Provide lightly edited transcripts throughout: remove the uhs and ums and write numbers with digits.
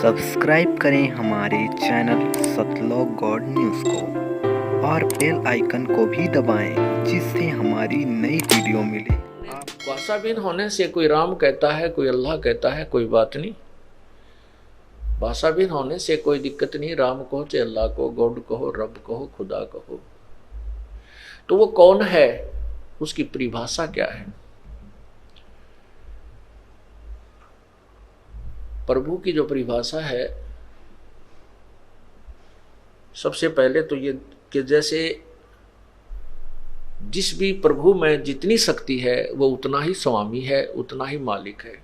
Subscribe करें हमारे channel सतलोक God news को और बेल आइकन को भी दबाएं जिससे हमारी नई वीडियो मिले। भाषाविहीन होने से कोई राम कहता है, कोई अल्लाह कहता है, कोई बात नहीं। भाषाविहीन होने से कोई दिक्कत नहीं। राम कहो चाहे अल्लाह को, गॉड कहो, रब कहो, खुदा कहो। तो वो कौन है, उसकी परिभाषा क्या है? प्रभु की जो परिभाषा है, सबसे पहले तो ये कि जैसे जिस भी प्रभु में जितनी शक्ति है वो उतना ही स्वामी है, उतना ही मालिक है।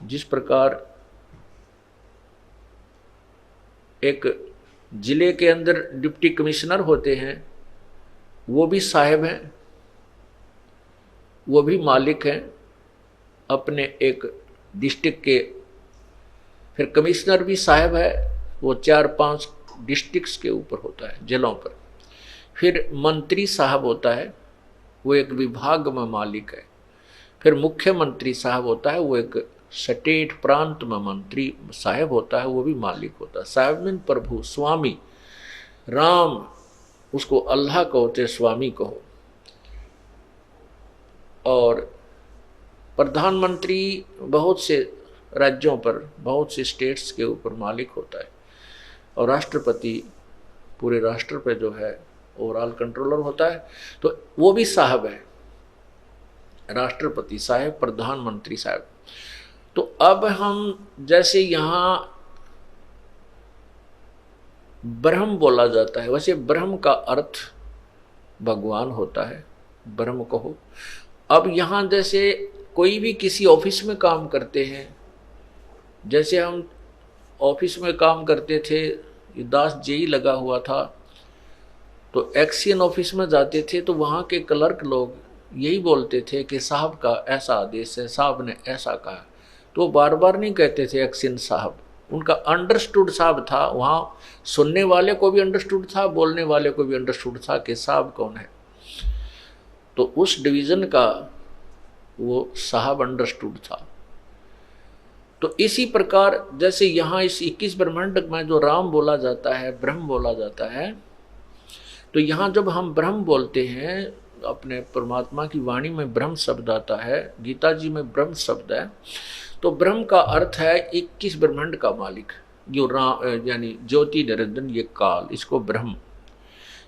जिस प्रकार एक जिले के अंदर डिप्टी कमिश्नर होते हैं, वो भी साहब हैं, वो भी मालिक हैं अपने एक डिस्ट्रिक्ट के। फिर कमिश्नर भी साहब है, वो 4-5 डिस्ट्रिक्ट्स के ऊपर होता है, जिलों पर। फिर मंत्री साहब होता है, वो एक विभाग में मालिक है। फिर मुख्यमंत्री साहब होता है, वो एक स्टेट प्रांत में मंत्री साहब होता है, वो भी मालिक होता है। साहब मीन प्रभु, स्वामी। राम उसको अल्लाह कहो चाहे स्वामी कहो। और प्रधानमंत्री बहुत से राज्यों पर, बहुत से स्टेट्स के ऊपर मालिक होता है। और राष्ट्रपति पूरे राष्ट्र पे जो है ओवरऑल कंट्रोलर होता है, तो वो भी साहब है। राष्ट्रपति साहब, प्रधानमंत्री साहब। तो अब हम जैसे यहाँ ब्रह्म बोला जाता है, वैसे ब्रह्म का अर्थ भगवान होता है, ब्रह्म कहो। अब यहाँ जैसे कोई भी किसी ऑफिस में काम करते हैं, जैसे हम ऑफिस में काम करते थे, दास जेई लगा हुआ था, तो एक्शन ऑफिस में जाते थे तो वहाँ के क्लर्क लोग यही बोलते थे कि साहब का ऐसा आदेश है, साहब ने ऐसा कहा। तो बार बार नहीं कहते थे एक्शन साहब, उनका अंडरस्टूड साहब था। वहाँ सुनने वाले को भी अंडरस्टूड था, बोलने वाले को भी अंडरस्टूड था कि साहब कौन है। तो उस डिवीज़न का वो साहब अंडरस्टूड था। तो इसी प्रकार जैसे यहाँ इस 21 ब्रह्मांड में जो राम बोला जाता है, ब्रह्म बोला जाता है, तो यहाँ जब हम ब्रह्म बोलते हैं, अपने परमात्मा की वाणी में ब्रह्म शब्द आता है, गीता जी में ब्रह्म शब्द है, तो ब्रह्म का अर्थ है 21 ब्रह्मांड का मालिक, जो राम यानी ज्योति निरंजन, ये काल, इसको ब्रह्म,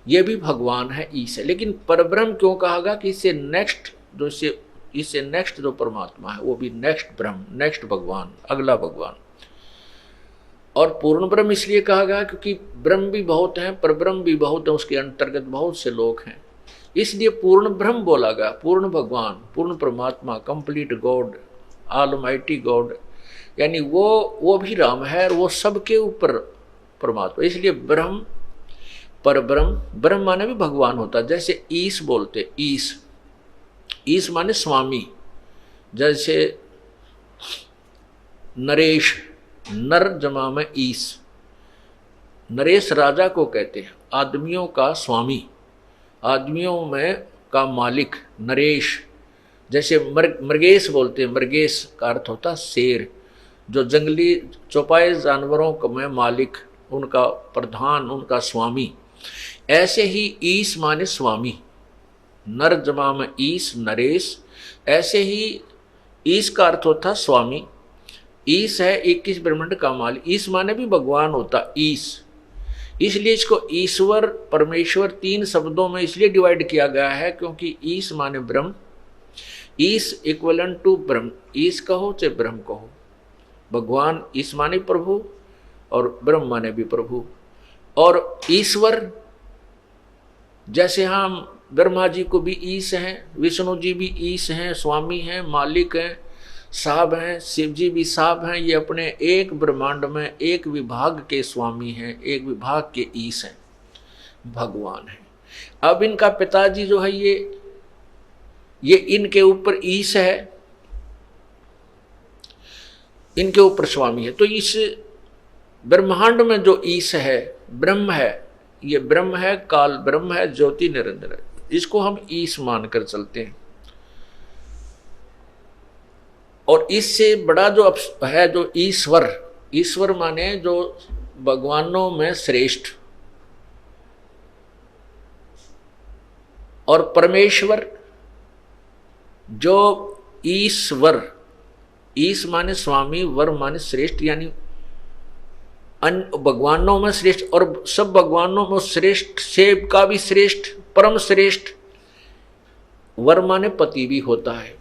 ये भी भगवान है, ईश है। लेकिन परब्रह्म क्यों कहा गया? कि इससे नेक्स्ट जो परमात्मा है वो भी नेक्स्ट ब्रह्म, नेक्स्ट भगवान, अगला भगवान। और पूर्ण ब्रह्म इसलिए कहा गया क्योंकि ब्रह्म भी बहुत हैं, परब्रह्म भी बहुत है, उसके अंतर्गत बहुत से लोग हैं, इसलिए पूर्ण ब्रह्म बोला गया। पूर्ण भगवान, पूर्ण परमात्मा, कंप्लीट गॉड, ऑलमाइटी गॉड, यानी वो भी राम है और वो सबके ऊपर परमात्मा। इसलिए ब्रह्म, परब्रह्म, ब्रह्म माने भी भगवान होता है। जैसे ईश बोलते, ईश माने स्वामी। जैसे नरेश, नर जमा में ईश, नरेश राजा को कहते हैं, आदमियों का स्वामी, आदमियों में का मालिक, नरेश। जैसे मृगेश बोलते हैं, मृगेश का अर्थ होता है शेर, जो जंगली चौपाए जानवरों में मालिक, उनका प्रधान, उनका स्वामी। ऐसे ही ईश माने स्वामी, नर जमा में ईश, नरेश। ऐसे ही ईश का अर्थ होता है स्वामी। ईश है 21 ब्रह्मांड का मालिक। ईश माने भी भगवान होता, ईश। इसलिए इसको ईश्वर, परमेश्वर 3 शब्दों में इसलिए डिवाइड किया गया है क्योंकि ईश माने ब्रह्म, ईश इक्वलेंट टू ब्रह्म। ईश कहो चाहे ब्रह्म कहो, भगवान ईश माने प्रभु और ब्रह्म माने भी प्रभु। और ईश्वर, जैसे हम ब्रह्मा जी को भी ईश हैं, विष्णु जी भी ईश हैं, स्वामी हैं, मालिक हैं, साहब हैं, शिव जी भी साहब हैं। ये अपने एक ब्रह्मांड में एक विभाग के स्वामी हैं, एक विभाग के ईश हैं, भगवान हैं। अब इनका पिताजी जो है ये इनके ऊपर ईश है, इनके ऊपर स्वामी है। तो इस ब्रह्मांड में जो ईश है, ब्रह्म है, ये ब्रह्म है, काल ब्रह्म है, ज्योति निरंजन है, इसको हम ईश मानकर चलते हैं। और इससे बड़ा जो है जो ईश्वर, ईश्वर माने जो भगवानों में श्रेष्ठ, और परमेश्वर जो ईश्वर, ईश माने स्वामी, वर माने श्रेष्ठ, यानी अन्य भगवानों में श्रेष्ठ, और सब भगवानों में श्रेष्ठ से का भी श्रेष्ठ, परम श्रेष्ठ। वर माने पति भी होता है,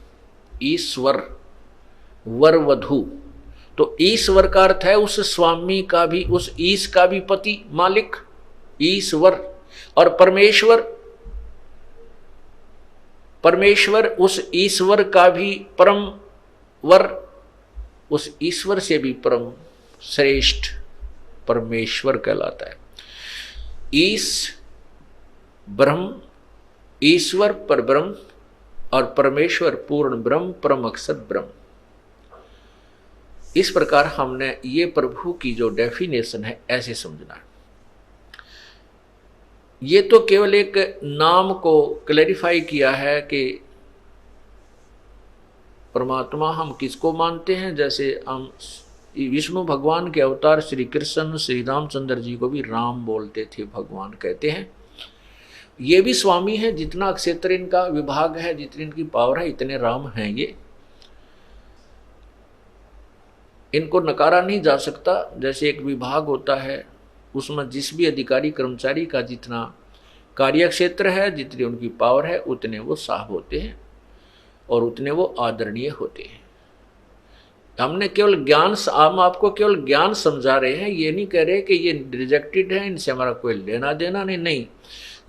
ईश्वर, वर वधु। तो ईश्वर का अर्थ है उस स्वामी का भी, उस ईश का भी पति, मालिक, ईश्वर। और परमेश्वर, परमेश्वर उस ईश्वर का भी परम वर, उस ईश्वर से भी परम श्रेष्ठ परमेश्वर कहलाता है। ईश ब्रह्म, ईश्वर पर ब्रह्म, और परमेश्वर पूर्ण ब्रह्म, परम अक्षर ब्रह्म। इस प्रकार हमने ये प्रभु की जो डेफिनेशन है ऐसे समझना है। ये तो केवल एक नाम को क्लैरिफाई किया है कि परमात्मा हम किसको मानते हैं। जैसे हम विष्णु भगवान के अवतार श्री कृष्ण, श्री रामचंद्र जी को भी राम बोलते थे, भगवान कहते हैं। ये भी स्वामी है, जितना क्षेत्र इनका विभाग है, जितनी इनकी पावर है, इतने राम हैं ये। इनको नकारा नहीं जा सकता। जैसे एक विभाग होता है, उसमें जिस भी अधिकारी कर्मचारी का जितना कार्य क्षेत्र है, जितनी उनकी पावर है, उतने वो साहब होते हैं और उतने वो आदरणीय होते हैं। हमने केवल ज्ञान, हम आपको केवल ज्ञान समझा रहे हैं, ये नहीं कह रहे कि ये रिजेक्टेड है, इनसे हमारा कोई लेना देना नहीं।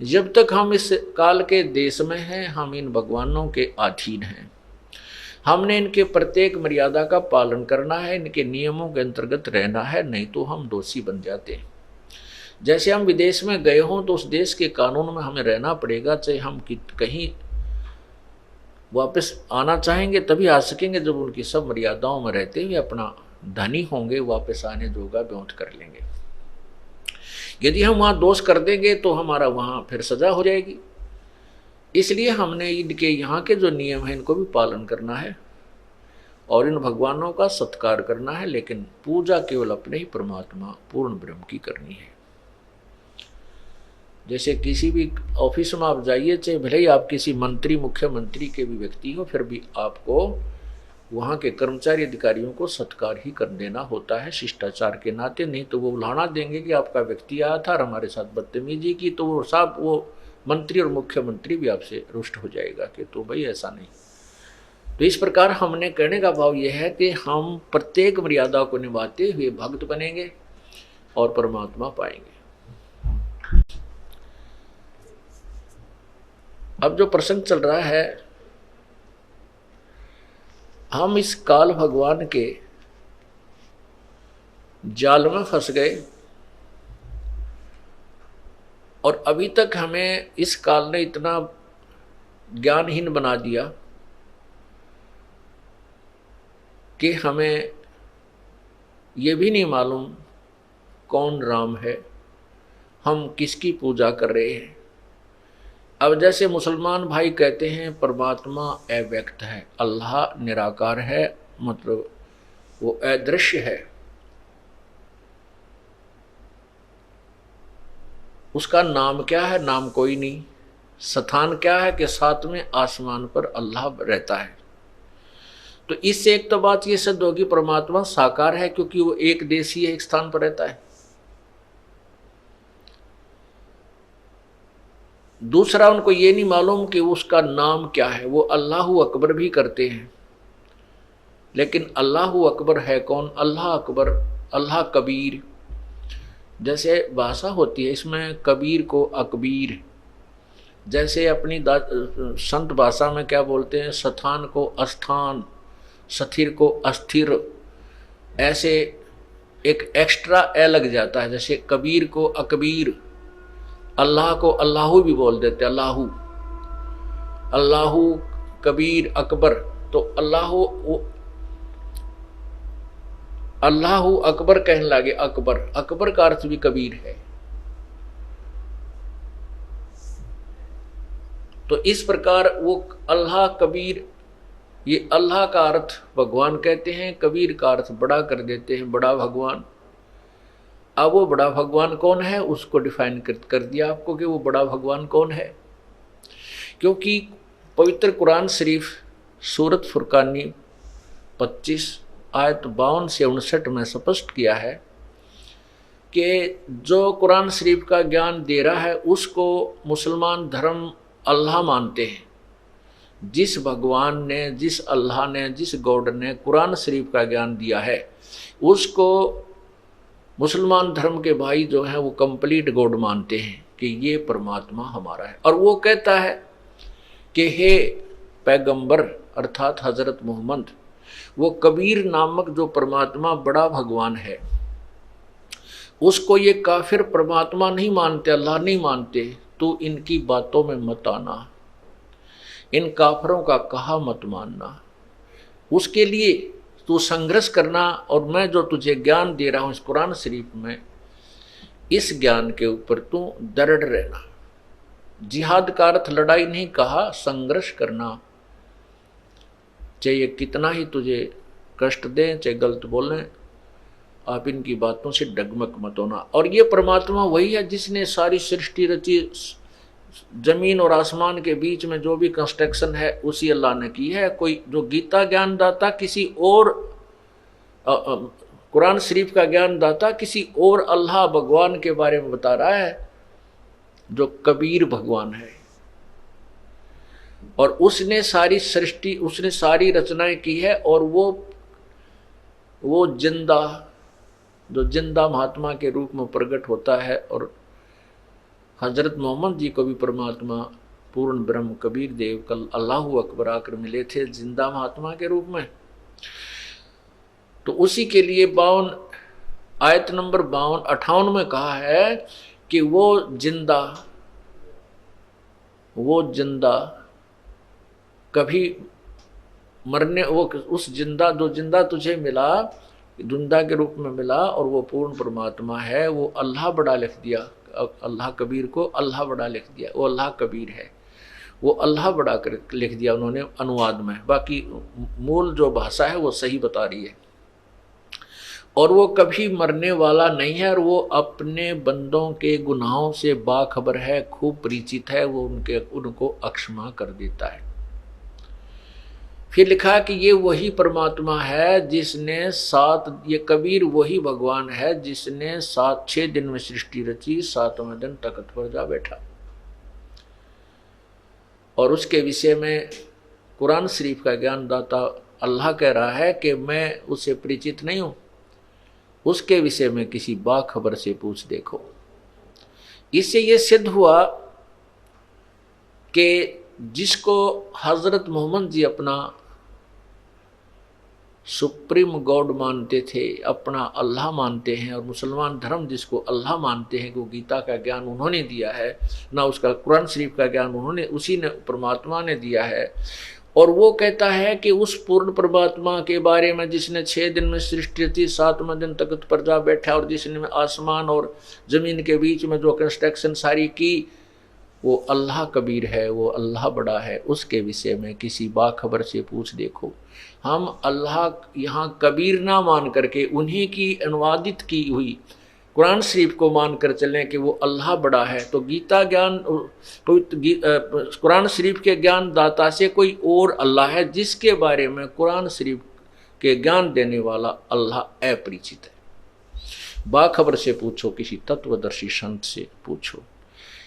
जब तक हम इस काल के देश में हैं, हम इन भगवानों के अधीन हैं। हमने इनके प्रत्येक मर्यादा का पालन करना है, इनके नियमों के अंतर्गत रहना है, नहीं तो हम दोषी बन जाते हैं। जैसे हम विदेश में गए हों तो उस देश के कानून में हमें रहना पड़ेगा, चाहे हम कहीं वापस आना चाहेंगे तभी आ सकेंगे जब उनकी सब मर्यादाओं में रहते हुए अपना धनी होंगे, वापस आने जोगा ब्योंत कर लेंगे। यदि हम वहाँ दोष कर देंगे तो हमारा वहाँ फिर सजा हो जाएगी। इसलिए हमने इनके यहाँ के जो नियम हैं इनको भी पालन करना है और इन भगवानों का सत्कार करना है, लेकिन पूजा केवल अपने ही परमात्मा पूर्ण ब्रह्म की करनी है। जैसे किसी भी ऑफिस में आप जाइए, चाहे भले ही आप किसी मंत्री, मुख्यमंत्री के भी व्यक्ति हो, फिर भी आपको वहाँ के कर्मचारी अधिकारियों को सत्कार ही कर देना होता है शिष्टाचार के नाते। नहीं तो वो उल्हाना देंगे कि आपका व्यक्ति आया था और हमारे साथ बदतमीजी की, तो वो साहब वो मंत्री और मुख्यमंत्री भी आपसे रुष्ट हो जाएगा कि तो भाई ऐसा नहीं। तो इस प्रकार हमने कहने का भाव यह है कि हम प्रत्येक मर्यादा को निभाते हुए भक्त बनेंगे और परमात्मा पाएंगे। अब जो प्रसंग चल रहा है, हम इस काल भगवान के जाल में फंस गए और अभी तक हमें इस काल ने इतना ज्ञानहीन बना दिया कि हमें ये भी नहीं मालूम कौन राम है, हम किसकी पूजा कर रहे हैं। अब जैसे मुसलमान भाई कहते हैं परमात्मा अव्यक्त है, अल्लाह निराकार है, मतलब वो अदृश्य है, उसका नाम क्या है? नाम कोई नहीं। स्थान क्या है कि सातवें आसमान पर अल्लाह रहता है। तो इससे एक तो बात ये सिद्ध होगी परमात्मा साकार है, क्योंकि वो एक देशीय एक स्थान पर रहता है। दूसरा, उनको ये नहीं मालूम कि उसका नाम क्या है। वो अल्लाहु अकबर भी करते हैं, लेकिन अल्लाहु अकबर है कौन? अल्लाह अकबर, अल्लाह कबीर। जैसे भाषा होती है, इसमें कबीर को अकबीर, जैसे अपनी संत भाषा में क्या बोलते हैं, स्थान को अस्थान, स्थिर को अस्थिर, ऐसे एक एक्स्ट्रा ए लग जाता है। जैसे कबीर को अकबीर, अल्लाह को अल्लाहू भी बोल देते, अल्लाहू, अल्लाहू कबीर अकबर। तो अल्लाहू अकबर कहने लगे, अकबर, अकबर का अर्थ भी कबीर है। तो इस प्रकार वो अल्लाह कबीर ये अल्लाह का अर्थ भगवान कहते हैं, कबीर का अर्थ बड़ा कर देते हैं, बड़ा भगवान। अब वो बड़ा भगवान कौन है उसको डिफाइन कर दिया आपको कि वो बड़ा भगवान कौन है। क्योंकि पवित्र कुरान शरीफ सूरत फुरकानी 25 आयत 52 से 59 में स्पष्ट किया है कि जो कुरान शरीफ का ज्ञान दे रहा है उसको मुसलमान धर्म अल्लाह मानते हैं। जिस भगवान ने, जिस अल्लाह ने, जिस गॉड ने कुरान शरीफ का ज्ञान दिया है उसको मुसलमान धर्म के भाई जो हैं वो कंप्लीट गॉड मानते हैं कि ये परमात्मा हमारा है। और वो कहता है कि हे पैगंबर अर्थात हजरत मोहम्मद, वो कबीर नामक जो परमात्मा बड़ा भगवान है उसको ये काफिर परमात्मा नहीं मानते, अल्लाह नहीं मानते, तो इनकी बातों में मत आना, इन काफिरों का कहा मत मानना, उसके लिए तू संघर्ष करना। और मैं जो तुझे ज्ञान दे रहा हूँ इस कुरान शरीफ में, इस ज्ञान के ऊपर तू दृढ़ रहना। जिहाद का अर्थ लड़ाई नहीं कहा, संघर्ष करना, चाहे कितना ही तुझे कष्ट दें, चाहे गलत बोलें, आप इनकी बातों से डगमग मत होना। और ये परमात्मा वही है जिसने सारी सृष्टि रची, जमीन और आसमान के बीच में जो भी कंस्ट्रक्शन है उसी अल्लाह ने की है। कोई जो गीता ज्ञान दाता किसी और, कुरान शरीफ का ज्ञान दाता किसी और अल्लाह भगवान के बारे में बता रहा है जो कबीर भगवान है। और उसने सारी सृष्टि, उसने सारी रचनाएं की है। और वो जिंदा, जो जिंदा महात्मा के रूप में प्रकट होता है। और हजरत मोहम्मद जी को भी परमात्मा पूर्ण ब्रह्म कबीर देव कल अल्लाहु अकबर आकर मिले थे जिंदा महात्मा के रूप में। तो उसी के लिए 52 आयत नंबर 58 में कहा है कि वो जिंदा कभी मरने, वो उस जिंदा, जो जिंदा तुझे मिला, जिंदा के रूप में मिला और वो पूर्ण परमात्मा है, वो अल्लाह बड़ा लिख दिया। अल्लाह कबीर को अल्लाह बड़ा लिख दिया, वो अल्लाह कबीर है, वो अल्लाह बड़ा कर लिख दिया उन्होंने अनुवाद में। बाकी मूल जो भाषा है वो सही बता रही है। और वो कभी मरने वाला नहीं है और वो अपने बंदों के गुनाहों से बाखबर है, खूब परिचित है, वो उनको अक्षमा कर देता है। फिर लिखा कि ये वही परमात्मा है जिसने ये कबीर वही भगवान है जिसने 6 दिन में सृष्टि रची, 7वें दिन तख्त पर जा बैठा। और उसके विषय में कुरान शरीफ का ज्ञान दाता अल्लाह कह रहा है कि मैं उससे परिचित नहीं हूं, उसके विषय में किसी बाखबर से पूछ देखो। इससे ये सिद्ध हुआ कि जिसको हजरत मोहम्मद जी अपना सुप्रीम गॉड मानते थे, अपना अल्लाह मानते हैं, और मुसलमान धर्म जिसको अल्लाह मानते हैं, वो गीता का ज्ञान उन्होंने दिया है, ना उसका कुरान शरीफ का ज्ञान उन्होंने, उसी ने परमात्मा ने दिया है। और वो कहता है कि उस पूर्ण परमात्मा के बारे में जिसने 6 दिन में सृष्टि थी, 7वें दिन तख्त पर जा बैठा, और जिसने आसमान और जमीन के बीच में जो कंस्ट्रक्शन सारी की, वो अल्लाह कबीर है, वो अल्लाह बड़ा है, उसके विषय में किसी बाखबर से पूछ देखो। हम अल्लाह यहाँ कबीर ना मान करके उन्हीं की अनुवादित की हुई कुरान शरीफ को मान कर चलें कि वो अल्लाह बड़ा है, तो गीता ज्ञान, कुरान शरीफ के ज्ञान दाता से कोई और अल्लाह है जिसके बारे में कुरान शरीफ के ज्ञान देने वाला अल्लाह अपरिचित है। बाखबर से पूछो, किसी तत्वदर्शी संत से पूछो।